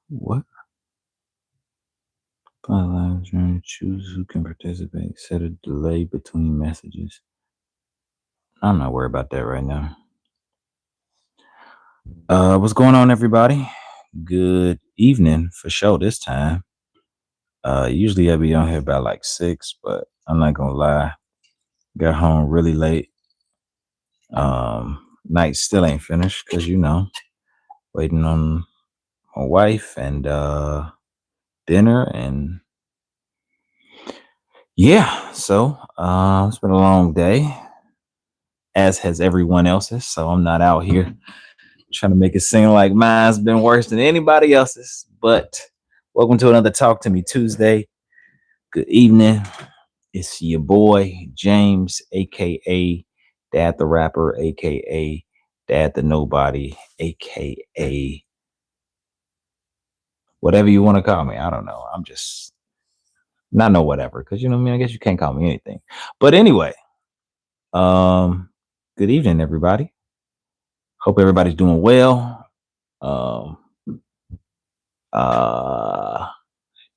What? Choose who can participate. Set a delay between messages. I'm not worried about that right now. What's going on, everybody? Good evening for sure this time. Usually I'll be on here about like 6, but I'm not gonna lie. Got home really late. Night still ain't finished because waiting on my wife and dinner and yeah. So it's been a long day, as has everyone else's. So I'm not out here trying to make it seem like mine's been worse than anybody else's. But welcome to another Talk to Me Tuesday. Good evening. It's your boy James, aka Dad the Rapper, aka Dad the Nobody, aka whatever you want to call me. I don't know. I'm just not no whatever, because you know what I mean. I guess you can't call me anything. But anyway, good evening, everybody. Hope everybody's doing well.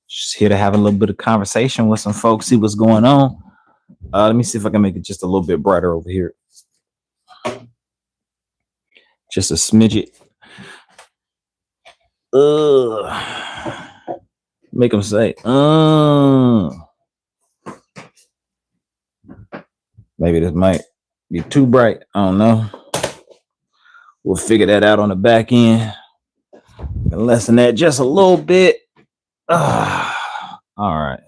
Just here to have a little bit of conversation with some folks, see what's going on. Let me see if I can make it just a little bit brighter over here. Just a smidget. Make them say, maybe this might be too bright. I don't know. We'll figure that out on the back end. Lessen that just a little bit. All right.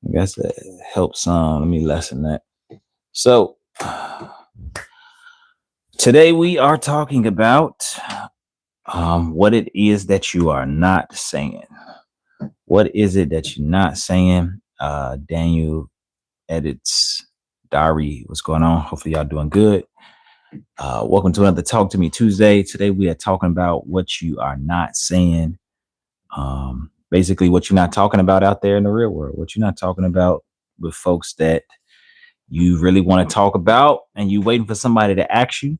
I guess that helps some. Let me lessen that. So today we are talking about what it is that you are not saying. What is it that you're not saying? Daniel edits diary. What's going on? Hopefully y'all doing good. Welcome to another Talk to Me Tuesday. Today we are talking about what you are not saying. Basically what you're not talking about out there in the real world, what you're not talking about with folks that you really want to talk about, and you waiting for somebody to ask you.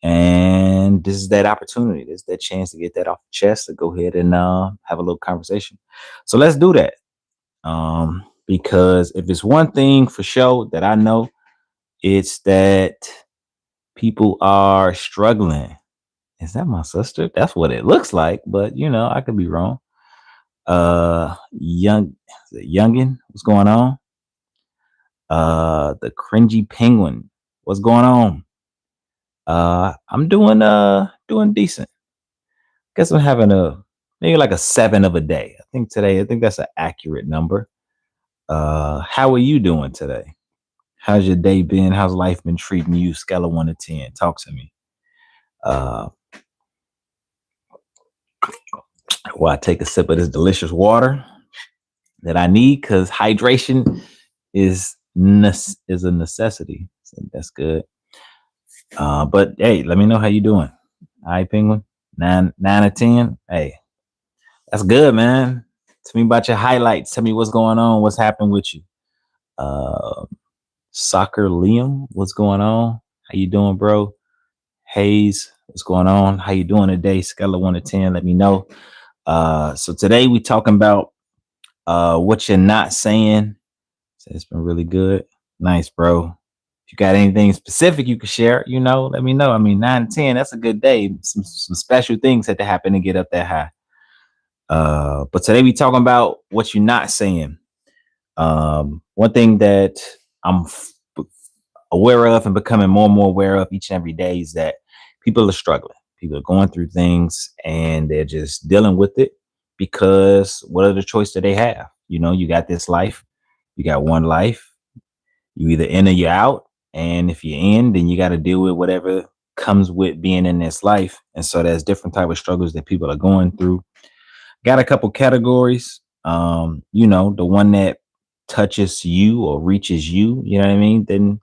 And this is that opportunity. This is that chance to get that off the chest, to go ahead and have a little conversation. So let's do that. Because if it's one thing for sure that I know, it's that people are struggling. Is that my sister? That's what it looks like, but I could be wrong. Youngin, what's going on? The cringy penguin, what's going on? I'm doing decent. Guess I'm having maybe like a 7 of a day. I think that's an accurate number. How are you doing today? How's your day been? How's life been treating you? Scale of 1 to 10. Talk to me. While I take a sip of this delicious water that I need, because hydration is a necessity. So that's good. But hey, let me know how you doing. All right, Penguin. 9 or 10. Hey, that's good, man. Tell me about your highlights. Tell me what's going on. What's happening with you? Soccer Liam, what's going on? How you doing, bro? Hayes, what's going on? How you doing today? Scale of 1 to 10. Let me know. So today we talking about what you're not saying. So it's been really good. Nice, bro. If you got anything specific you can share, let me know. I mean, 9 to 10, that's a good day. Some special things had to happen to get up that high. But today we talking about what you're not saying. One thing that I'm aware of and becoming more and more aware of each and every day is that people are struggling. People are going through things and they're just dealing with it, because what other choice do they have? You got this life. You got one life. You either in or you're out. And if you're in, then you got to deal with whatever comes with being in this life. And so there's different type of struggles that people are going through. Got a couple categories. The one that touches you or reaches you, you know what I mean? Then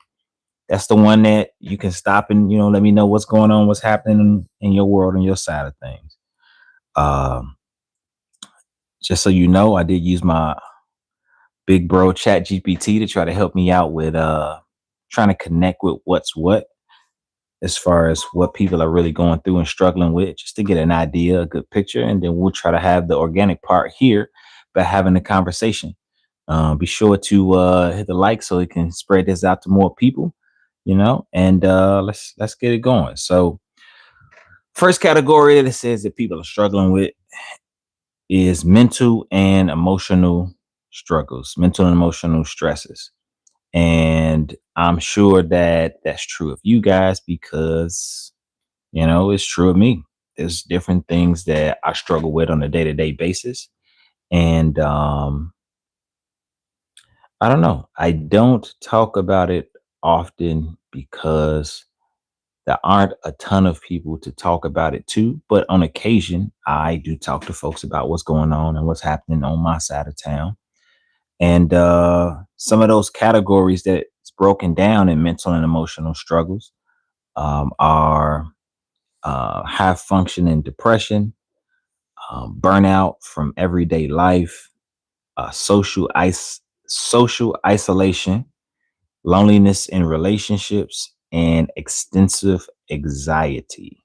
that's the one that you can stop and, let me know what's going on, what's happening in your world and your side of things. Just so you know, I did use my big bro ChatGPT to try to help me out with trying to connect with what's what. as far as what people are really going through and struggling with, just to get an idea, a good picture. And then we'll try to have the organic part here by having the conversation. Be sure to hit the like so it can spread this out to more people, and let's get it going. So first category that it says that people are struggling with is mental and emotional struggles, mental and emotional stresses. And I'm sure that that's true of you guys because, it's true of me. There's different things that I struggle with on a day to day basis. And I don't know. I don't talk about it often because there aren't a ton of people to talk about it to. But on occasion, I do talk to folks about what's going on and what's happening on my side of town. And some of those categories that's broken down in mental and emotional struggles are high functioning depression, burnout from everyday life, social isolation, loneliness in relationships, and extensive anxiety.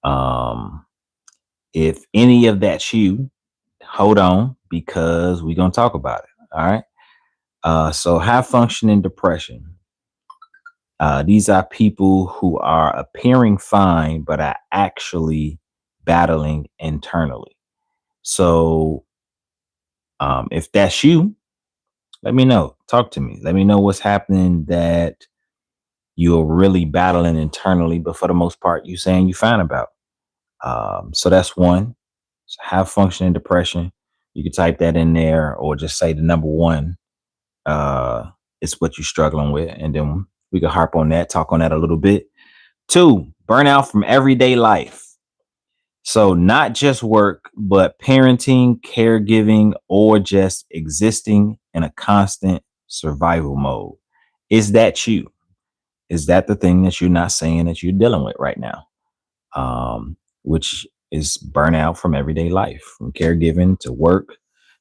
Um, if any of that's you, hold on because we're gonna talk about it. All right. So high functioning depression. These are people who are appearing fine, but are actually battling internally. So if that's you, let me know. Talk to me. Let me know what's happening that you're really battling internally, but for the most part, you saying you fine about. So that's one. So have functioning depression. You can type that in there, or just say the number one. It's what you're struggling with, and then we can harp on that, talk on that a little bit. Two, burnout from everyday life. So not just work, but parenting, caregiving, or just existing in a constant survival mode. Is that you? Is that the thing that you're not saying that you're dealing with right now? Which is burnout from everyday life, from caregiving to work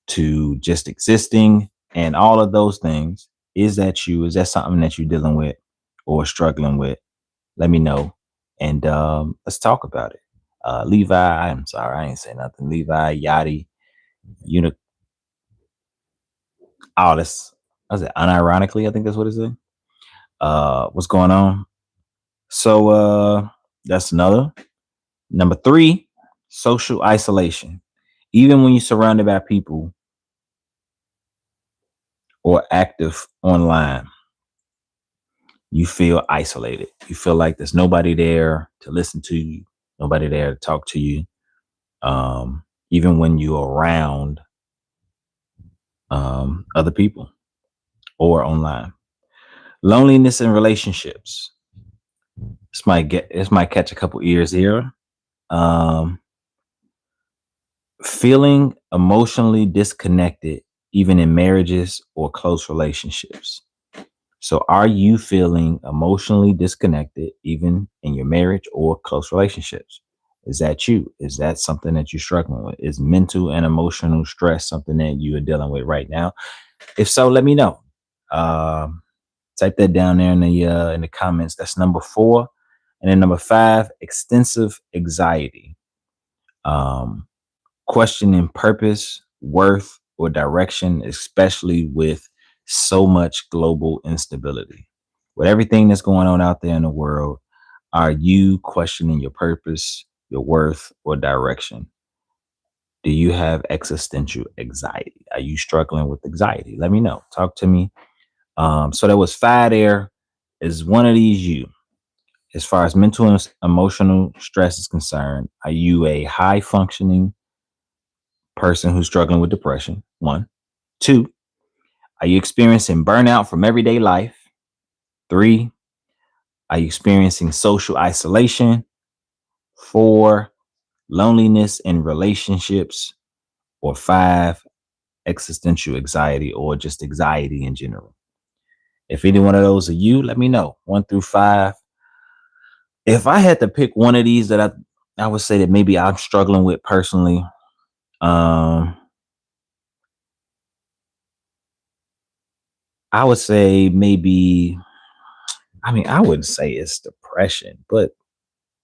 to just existing and all of those things. Is that you? Is that something that you're dealing with or struggling with? Let me know, and let's talk about it. Levi, I'm sorry, I ain't say nothing. Levi, Yachty, Uni, oh, that's was it. Unironically, I think that's what it said. What's going on? So that's another. Number three, social isolation. Even when you're surrounded by people or active online, you feel isolated. You feel like there's nobody there to listen to you, nobody there to talk to you. Even when you're around other people or online. Loneliness in relationships. This might catch a couple ears here. Um, Feeling emotionally disconnected, even in marriages or close relationships. So, are you feeling emotionally disconnected, even in your marriage or close relationships? Is that you? Is that something that you're struggling with? Is mental and emotional stress something that you are dealing with right now? If so, let me know. Um, Type that down there in the comments. That's number four, and then number five, extensive anxiety. Um, Questioning purpose, worth, or direction, especially with so much global instability. With everything that's going on out there in the world, are you questioning your purpose, your worth, or direction? Do you have existential anxiety? Are you struggling with anxiety? Let me know. Talk to me. So there was five there. Is one of these you? As far as mental and emotional stress is concerned, are you a high functioning person who's struggling with depression? One. Two, are you experiencing burnout from everyday life? Three, are you experiencing social isolation? Four, loneliness in relationships? Or five, existential anxiety or just anxiety in general? If any one of those are you, let me know. One through five. If I had to pick one of these that I would say that maybe I'm struggling with personally, um, I would say maybe, I mean, I wouldn't say it's depression. depression. But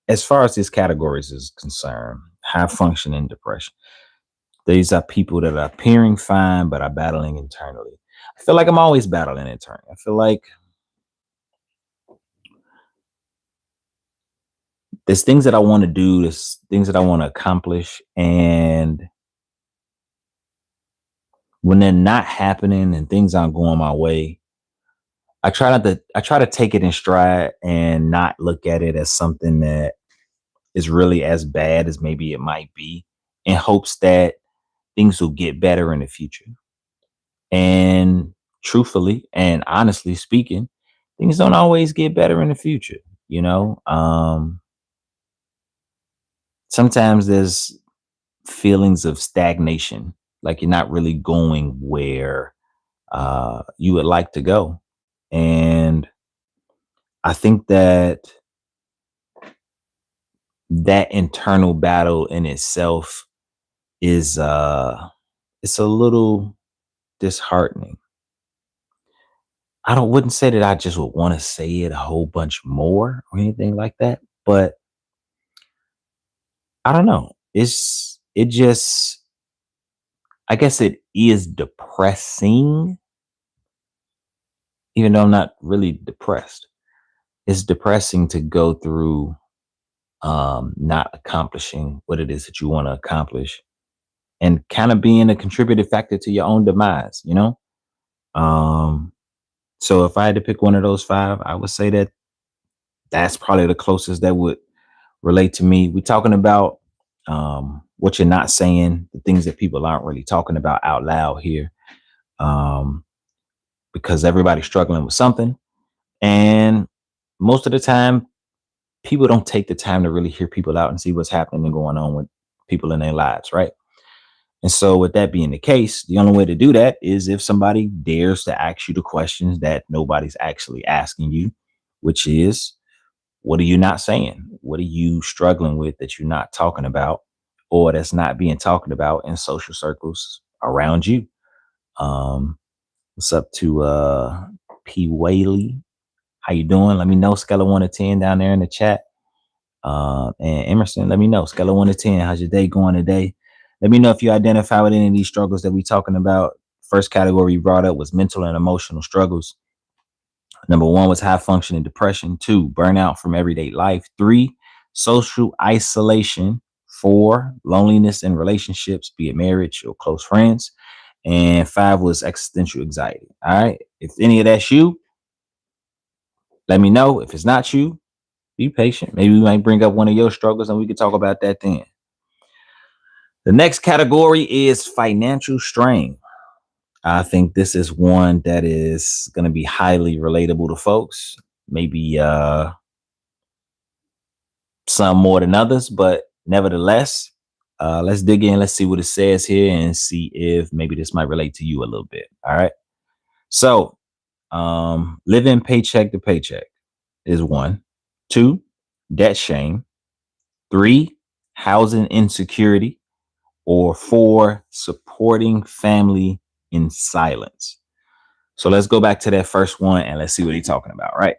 as far as these categories is concerned, high functioning depression, these are people that are appearing fine but are battling internally. I feel like I'm always battling internally. I feel like there's things that I want to do, there's things that I want to accomplish, and when they're not happening and things aren't going my way, I try to take it in stride and not look at it as something that is really as bad as maybe it might be, in hopes that things will get better in the future. And truthfully and honestly speaking, things don't always get better in the future, you know? Sometimes there's feelings of stagnation, like you're not really going where you would like to go. And I think that that internal battle in itself is it's a little disheartening. I don't wouldn't say that I just would want to say it a whole bunch more or anything like that, but I don't know. It just I guess it is depressing, even though I'm not really depressed. It's depressing to go through not accomplishing what it is that you want to accomplish and kind of being a contributing factor to your own demise, you know? Um so if I had to pick one of those five, I would say that that's probably the closest that would relate to me. We're talking about what you're not saying, the things that people aren't really talking about out loud here, um, because everybody's struggling with something. And most of the time, people don't take the time to really hear people out and see what's happening and going on with people in their lives, right? And so, with that being the case, the only way to do that is if somebody dares to ask you the questions that nobody's actually asking you, which is, what are you not saying? What are you struggling with that you're not talking about, or that's not being talked about in social circles around you? Um, what's up to P Whaley? How you doing? Let me know. Scale of 1 to 10 down there in the chat. And Emerson, let me know. Scale of 1 to 10. How's your day going today? Let me know if you identify with any of these struggles that we're talking about. First category you brought up was mental and emotional struggles. Number one was high functioning depression. Two, burnout from everyday life. Three, social isolation. Four, loneliness in relationships, be it marriage or close friends. And five was existential anxiety. All right. If any of that's you, let me know. If it's not you, be patient. Maybe we might bring up one of your struggles and we can talk about that then. The next category is financial strain. I think this is one that is going to be highly relatable to folks. Maybe some more than others, but nevertheless, let's dig in. Let's see what it says here and see if maybe this might relate to you a little bit. All right. So, living paycheck to paycheck is one. Two, debt shame. Three, housing insecurity. Or four, supporting family in silence. So let's go back to that first one and let's see what he's talking about, right?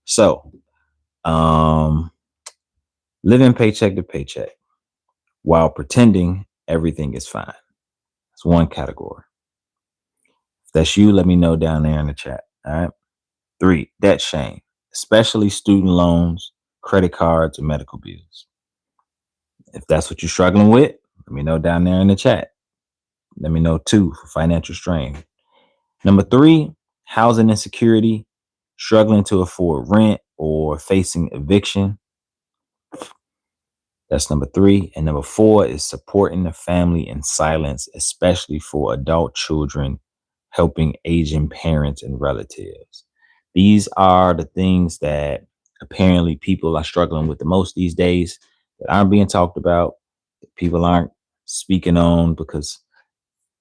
So, um, living paycheck to paycheck while pretending everything is fine. It's one category. If that's you, let me know down there in the chat. All right. Three, debt shame, especially student loans, credit cards, and medical bills. If that's what you're struggling with, let me know down there in the chat. Let me know two for financial strain. Number three, housing insecurity, struggling to afford rent or facing eviction. That's number three. And number four is supporting the family in silence, especially for adult children, helping aging parents and relatives. These are the things that apparently people are struggling with the most these days, that aren't being talked about, that people aren't speaking on because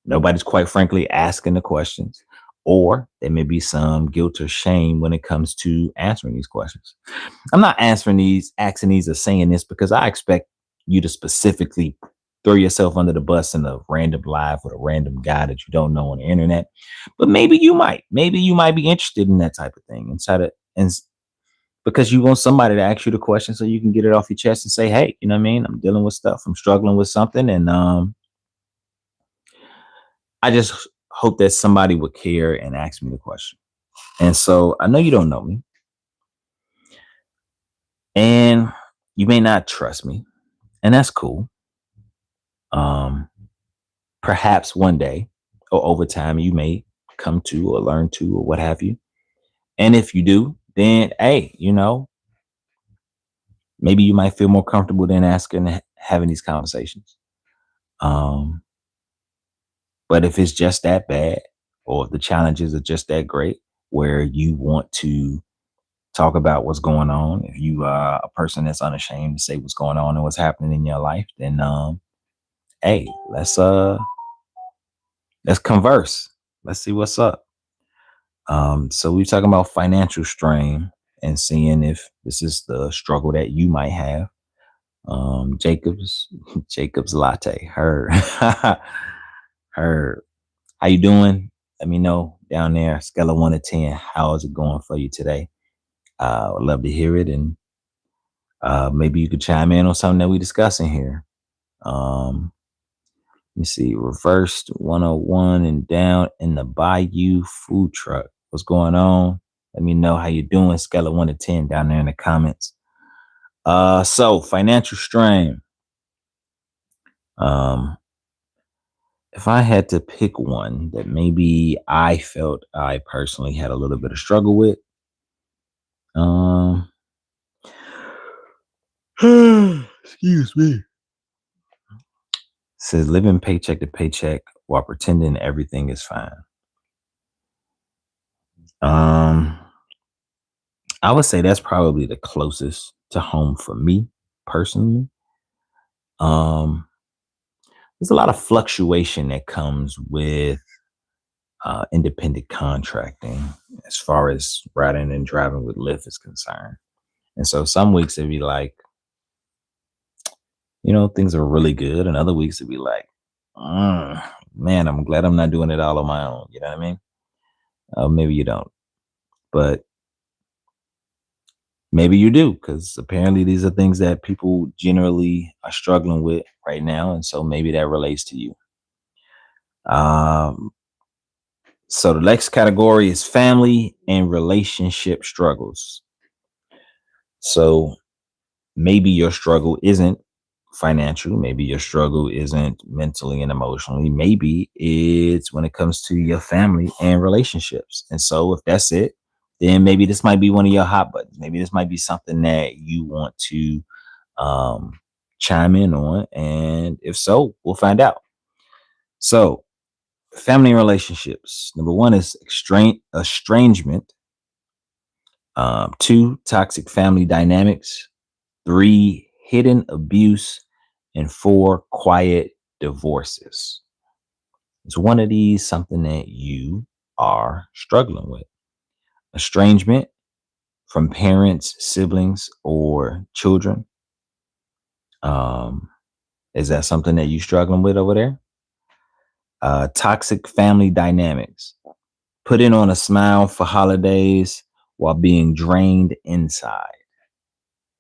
nobody's quite frankly asking the questions, or there may be some guilt or shame when it comes to answering these questions. I'm not asking these or saying this because I expect you to specifically throw yourself under the bus in a random live with a random guy that you don't know on the internet. But maybe you might be interested in that type of thing inside of, and because you want somebody to ask you the question so you can get it off your chest and say, hey, you know what I mean? I'm dealing with stuff. I'm struggling with something. And I just hope that somebody would care and ask me the question. And so I know you don't know me and you may not trust me, and that's cool. Um, Perhaps one day or over time you may come to or learn to or what have you. And if you do, then hey, maybe you might feel more comfortable than asking having these conversations. Um, but if it's just that bad, or if the challenges are just that great, where you want to talk about what's going on, if you are a person that's unashamed to say what's going on and what's happening in your life, then hey, let's converse. Let's see what's up. So we're talking about financial strain and seeing if this is the struggle that you might have. Jacob's Jacob's latte. Her her. How you doing? Let me know down there. Scale of 1 to 10. How is it going for you today? I'd love to hear it, and maybe you could chime in on something that we discussing here. Um, let me see. Reversed 101 and down in the Bayou food truck. What's going on? Let me know how you doing. Scale of 1 to 10 down there in the comments. So financial strain. Um, if I had to pick one that maybe I felt I personally had a little bit of struggle with, um, excuse me, says living paycheck to paycheck while pretending everything is fine. Um, I would say that's probably the closest to home for me personally. Um, there's a lot of fluctuation that comes with independent contracting as far as riding and driving with Lyft is concerned. And so some weeks it'd be like, things are really good. And other weeks it'd be like, man, I'm glad I'm not doing it all on my own. You know what I mean? Maybe you don't, but maybe you do, because apparently these are things that people generally are struggling with right now. And so maybe that relates to you. Um, so the next category is family and relationship struggles. So maybe your struggle isn't financial. Maybe your struggle isn't mentally and emotionally. Maybe it's when it comes to your family and relationships. And so if that's it, then maybe this might be one of your hot buttons. Maybe this might be something that you want to um, chime in on. And if so, we'll find out. So family and relationships. Number one is estrangement. Two, toxic family dynamics. Three, hidden abuse. And four, quiet divorces. Is one of these something that you are struggling with? Estrangement from parents, siblings, or children. Um, is that something that you struggling with over there? Toxic family dynamics. Putting on a smile for holidays while being drained inside.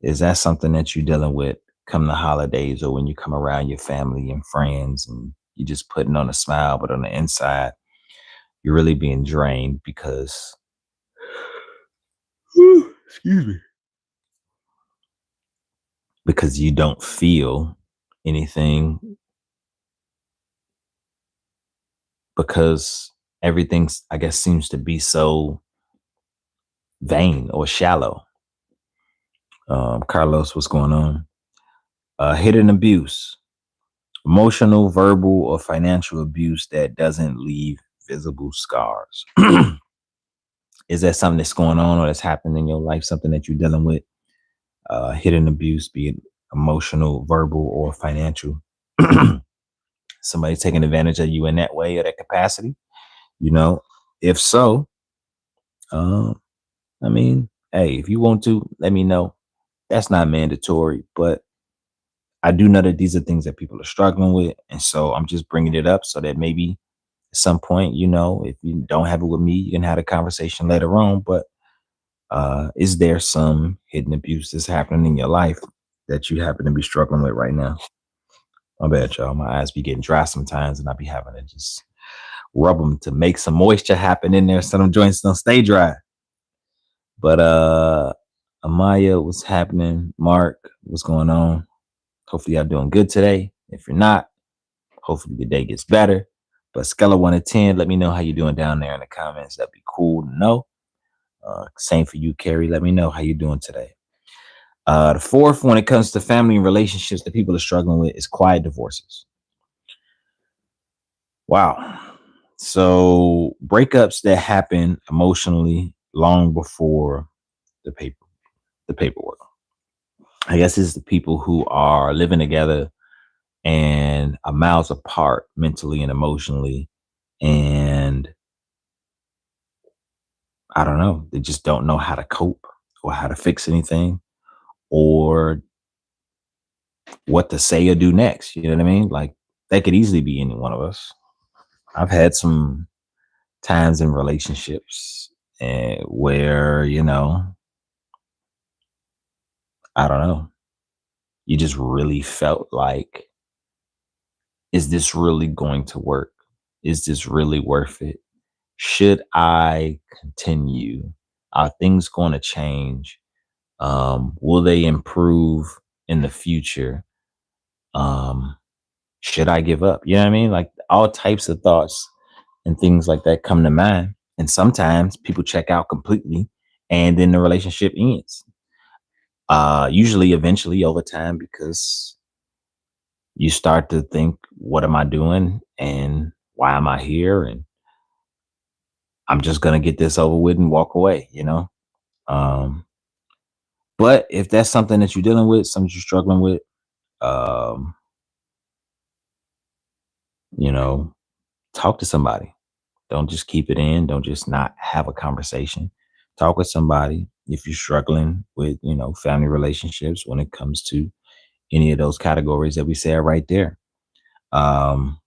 Is that something that you're dealing with come the holidays, or when you come around your family and friends and you're just putting on a smile, but on the inside, you're really being drained because, excuse me, because you don't feel anything, because everything, I guess, seems to be so vain or shallow. Carlos, what's going on? Hidden abuse. Emotional, verbal, or financial abuse that doesn't leave visible scars. Is that something that's going on or that's happened in your life, something that you're dealing with? Hidden abuse, be it emotional, verbal, or financial. Somebody taking advantage of you in that way or that capacity. If so, um, I mean, hey, if you want to, let me know. That's not mandatory, but I do know that these are things that people are struggling with. And so I'm just bringing it up so that maybe at some point, if you don't have it with me, you can have a conversation later on. But Is there some hidden abuse that's happening in your life that you happen to be struggling with right now? My bad, y'all. My eyes be getting dry sometimes, and I be having to just rub them to make some moisture happen in there so them joints don't stay dry. But Amaya, what's happening? Mark, what's going on? Hopefully y'all doing good today. If you're not, hopefully the day gets better. But scale of 1 to 10, let me know how you're doing down there in the comments. That'd be cool to know. Same for you, Carrie. Let me know how you're doing today. The fourth, when it comes to family and relationships that people are struggling with, is quiet divorces. Wow. So breakups that happen emotionally long before the paperwork. I guess it's the people who are living together and are miles apart mentally and emotionally. And I don't know, they just don't know how to cope or how to fix anything or what to say or do next. You know what I mean? Like that could easily be any one of us. I've had some times in relationships where, I don't know, you just really felt like, is this really going to work? Is this really worth it? Should I continue? Are things going to change? Will they improve in the future? Should I give up? You know what I mean? Like all types of thoughts and things like that come to mind. And sometimes people check out completely and then the relationship ends. Usually eventually over time because you start to think, what am I doing? And why am I here? And I'm just gonna get this over with and walk away. Um, but if that's something that you're dealing with, something you're struggling with, um, you know, talk to somebody. Don't just keep it in. Don't just not have a conversation. Talk with somebody if you're struggling with, family relationships when it comes to any of those categories that we said right there. Um,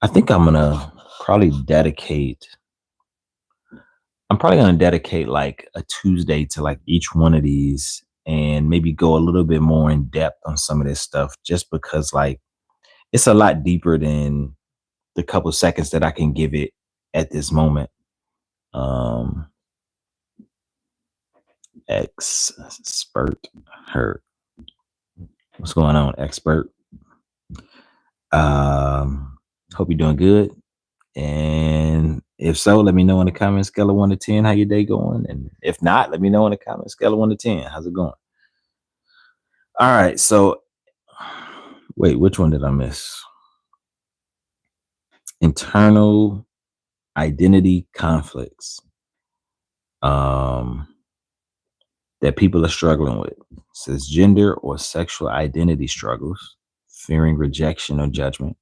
I think probably dedicate, I'm probably going to dedicate like a Tuesday to like each one of these and maybe go a little bit more in depth on some of this stuff just because like it's a lot deeper than the couple seconds that I can give it at this moment. Um, expert hurt. What's going on, expert? Um, Hope you're doing good. And if so, let me know in the comments, scale of 1 to 10, how your day going. And if not, let me know in the comments, scale of 1 to 10, how's it going? All right. So wait, which one did I miss? Internal identity conflicts. That people are struggling with. It says gender or sexual identity struggles, fearing rejection or judgment,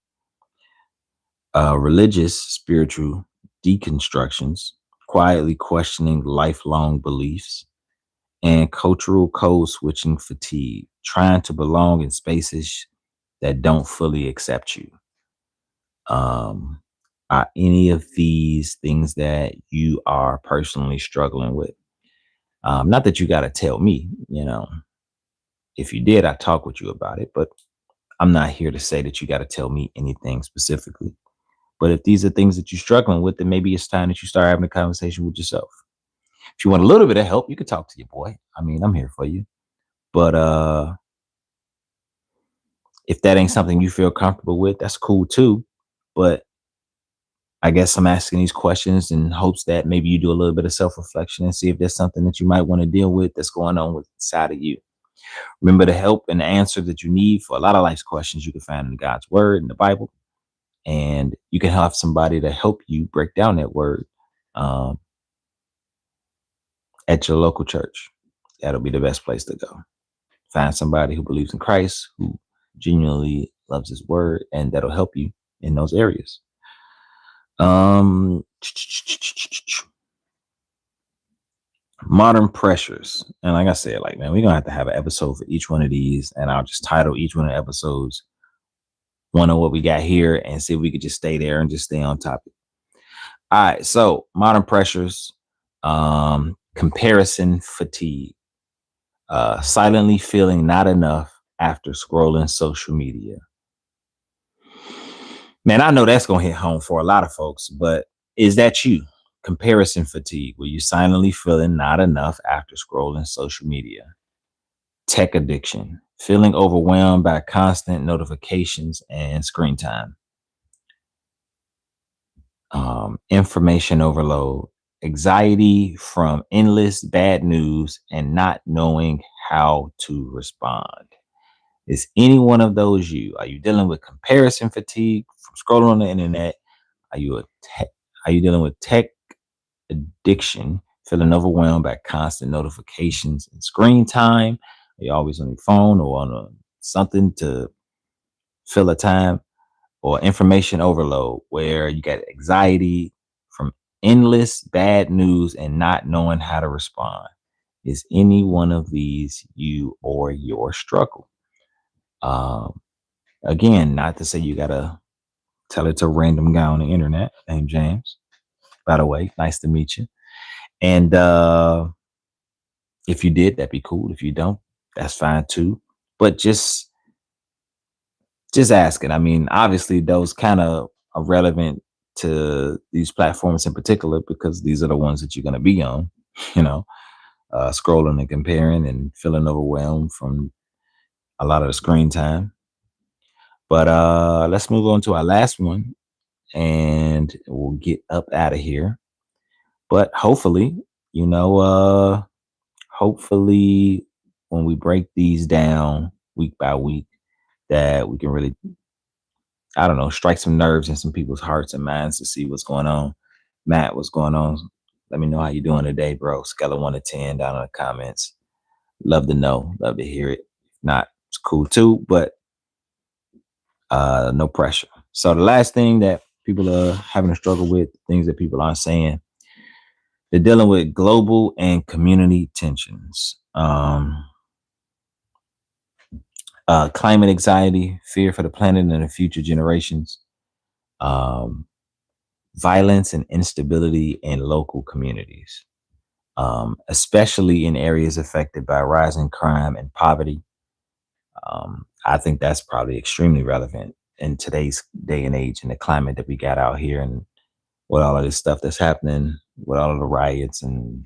religious, spiritual deconstructions, quietly questioning lifelong beliefs, and cultural code switching fatigue, trying to belong in spaces that don't fully accept you. Um, are any of these things that you are personally struggling with? Not that you got to tell me. If you did, I'd talk with you about it, but I'm not here to say that you got to tell me anything specifically. But if these are things that you're struggling with, then maybe it's time that you start having a conversation with yourself. If you want a little bit of help, you can talk to your boy. I mean, I'm here for you. But if that ain't something you feel comfortable with, that's cool too. But I guess I'm asking these questions in hopes that maybe you do a little bit of self-reflection and see if there's something that you might want to deal with that's going on with inside of you. Remember, the help and the answer that you need for a lot of life's questions you can find in God's word in the Bible. And you can have somebody to help you break down that word um, at your local church. That'll be the best place to go. Find somebody who believes in Christ, who genuinely loves his word, and that'll help you in those areas. Modern pressures. And like I said, like, man, we're going to have an episode for each one of these, and I'll just title each one of the episodes one of what we got here and see if we could just stay there and just stay on topic. All right. So modern pressures. Comparison fatigue, silently feeling not enough after scrolling social media. Man, I know that's going to hit home for a lot of folks, but is that you? Comparison fatigue, where you silently feeling not enough after scrolling social media. Tech addiction, feeling overwhelmed by constant notifications and screen time. Information overload, anxiety from endless bad news and not knowing how to respond. Is any one of those you? Are you dealing with comparison fatigue from scrolling on the internet? Are you are you dealing with tech addiction, feeling overwhelmed by constant notifications and screen time? Are you always on your phone or on something to fill a time? Or information overload, where you got anxiety from endless bad news and not knowing how to respond? Is any one of these you or your struggle? Um, Again, not to say you gotta tell it to a random guy on the internet named James. By the way, nice to meet you. And if you did, that'd be cool. If you don't, that's fine too. But just asking. I mean, obviously, those kind of are relevant to these platforms in particular because these are the ones that you're going to be on, you know, scrolling and comparing and feeling overwhelmed from a lot of the screen time. But let's move on to our last one and we'll get up out of here. But hopefully, you know, hopefully when we break these down week by week, that we can really, I don't know, strike some nerves in some people's hearts and minds to see what's going on. Matt, what's going on? Let me know how you doing today, bro. Scale of 1 to 10 down in the comments. Love to know. Love to hear it. If not, it's cool too, but no pressure. So the last thing that people are having a struggle with, things that people aren't saying, they're dealing with global and community tensions. Climate anxiety, fear for the planet and the future generations, um, violence and instability in local communities, especially in areas affected by rising crime and poverty. I think that's probably extremely relevant in today's day and age and the climate that we got out here and with all of this stuff that's happening, with all of the riots and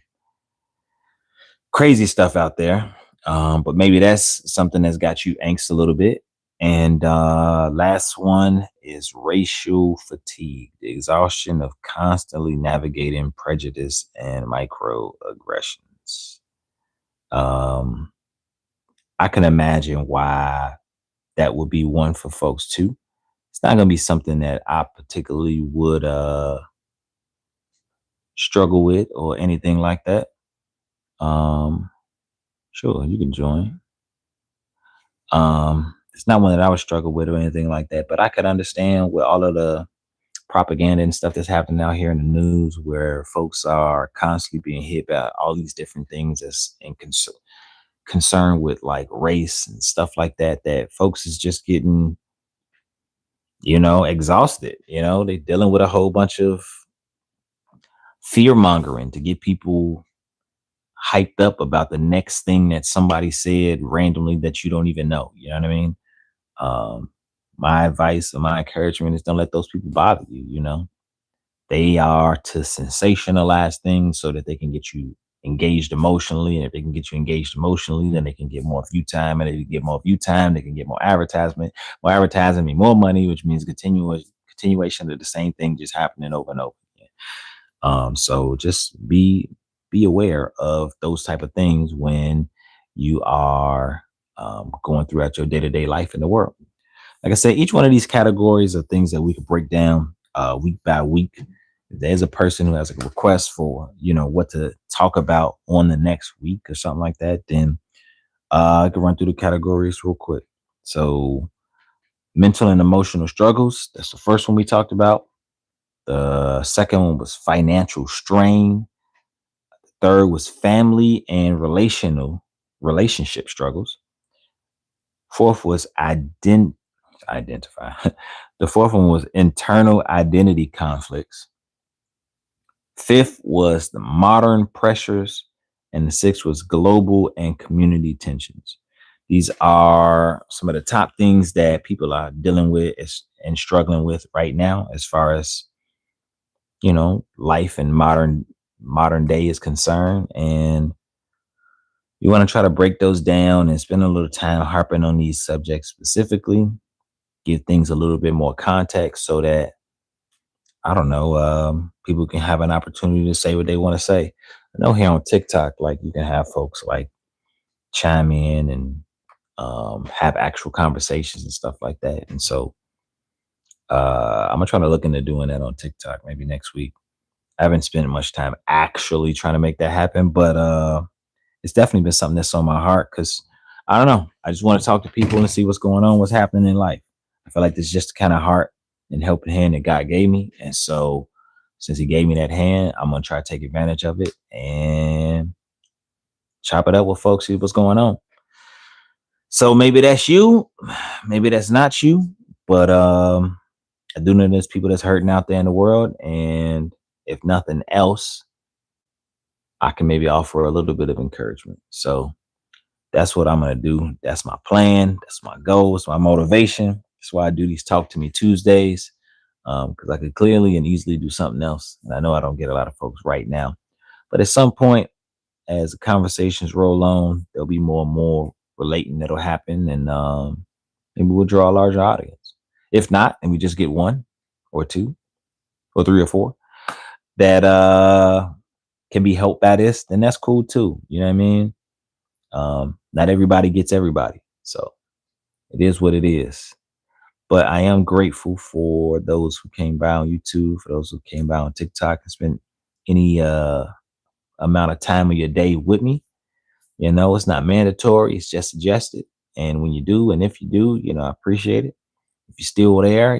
crazy stuff out there. But maybe that's something that's got you angst a little bit. And last one is racial fatigue, the exhaustion of constantly navigating prejudice and microaggressions. Um, I can imagine why that would be one for folks too. It's not going to be something that I particularly would struggle with or anything like that. Um, sure, you can join. It's not one that I would struggle with or anything like that, but I could understand with all of the propaganda and stuff that's happening out here in the news where folks are constantly being hit by all these different things that's in concern with like race and stuff like that, that folks is just getting, exhausted. They're dealing with a whole bunch of fear mongering to get people hyped up about the next thing that somebody said randomly that you don't even know. You know what I mean? Um, my advice or my encouragement is don't let those people bother you. They are to sensationalize things so that they can get you engaged emotionally. And if they can get you engaged emotionally, then they can get more view time. And if you get more view time, they can get more advertisement. More advertising means more money, which means continuation of the same thing just happening over and over again. So just be aware of those type of things when you are going throughout your day-to-day life in the world. Like I said, each one of these categories are things that we could break down week by week. If there's a person who has a request for, what to talk about on the next week or something like that, then I can run through the categories real quick. So mental and emotional struggles. That's the first one we talked about. The second one was financial strain. The third was family and relationship struggles. Fourth was identify. The fourth one was internal identity conflicts. Fifth was the modern pressures. And the sixth was global and community tensions. These are some of the top things that people are dealing with and struggling with right now, as far as, life and modern day is concerned. And you want to try to break those down and spend a little time harping on these subjects specifically, give things a little bit more context so that, I don't know, people can have an opportunity to say what they want to say. I know here on TikTok, like, you can have folks like chime in and have actual conversations and stuff like that. And so I'm gonna try to look into doing that on TikTok maybe next week. I haven't spent much time actually trying to make that happen, but it's definitely been something that's on my heart, because I don't know. I just want to talk to people and see what's going on, what's happening in life. I feel like this is just the kind of heart and helping hand that God gave me. And so since he gave me that hand, I'm going to try to take advantage of it and chop it up with folks, see what's going on. So maybe that's you, maybe that's not you, but I do know there's people that's hurting out there in the world. And if nothing else, I can maybe offer a little bit of encouragement. So that's what I'm going to do. That's my plan. That's my goal. It's my motivation. That's why I do these Talk to Me Tuesdays, because I could clearly and easily do something else. And I know I don't get a lot of folks right now. But at some point, as the conversations roll on, there'll be more and more relating that'll happen. And maybe we'll draw a larger audience. If not, and we just get one or two or three or four that can be helped by this, then that's cool too. You know what I mean? Not everybody gets everybody. So it is what it is. But I am grateful for those who came by on YouTube, for those who came by on TikTok and spent any amount of time of your day with me. It's not mandatory, it's just suggested. And when you do, and if you do, I appreciate it. If you're still there,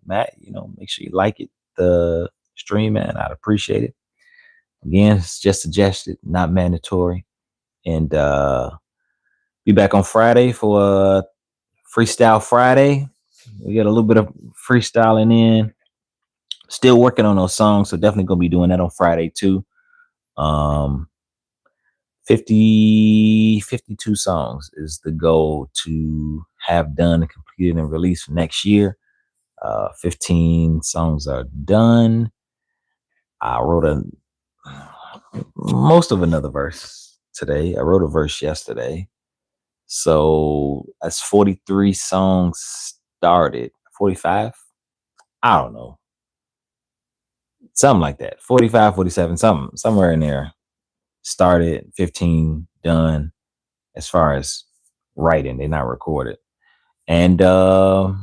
Matt, make sure you like it, the stream, man. I'd appreciate it. Again, it's just suggested, not mandatory. And be back on Friday for Freestyle Friday. We got a little bit of freestyling in. Still working on those songs, so definitely gonna be doing that on Friday too. 52 songs is the goal to have done and completed and released for next year. 15 songs are done. I wrote most of another verse today. I wrote a verse yesterday. So that's 43 songs started. 45? I don't know. Something like that. 45, 47, somewhere in there. Started, 15 done as far as writing. They're not recorded. And we'll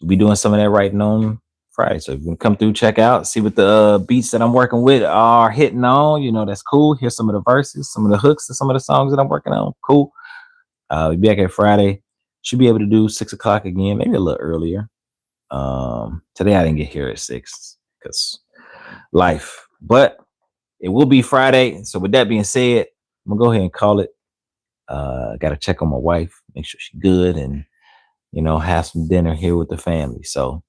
be doing some of that writing on Friday. So you can come through, check out, see what the beats that I'm working with are hitting on. That's cool. Here's some of the verses, some of the hooks to some of the songs that I'm working on. Cool. We'll be back at Friday. Should be able to do 6 o'clock again, maybe a little earlier. Today I didn't get here at 6 because life, but it will be Friday. So with that being said, I'm gonna go ahead and call it. Gotta check on my wife, make sure she's good, and have some dinner here with the family. So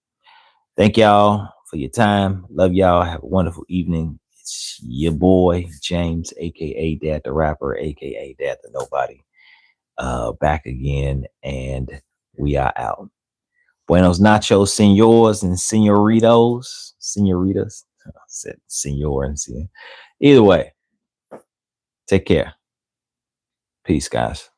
thank y'all for your time. Love y'all. Have a wonderful evening. It's your boy James, aka Dad the Rapper, aka Dad the Nobody. Back again, and we are out. Buenos nachos, senors and senoritas. I said senor and senor. Either way, take care. Peace, guys.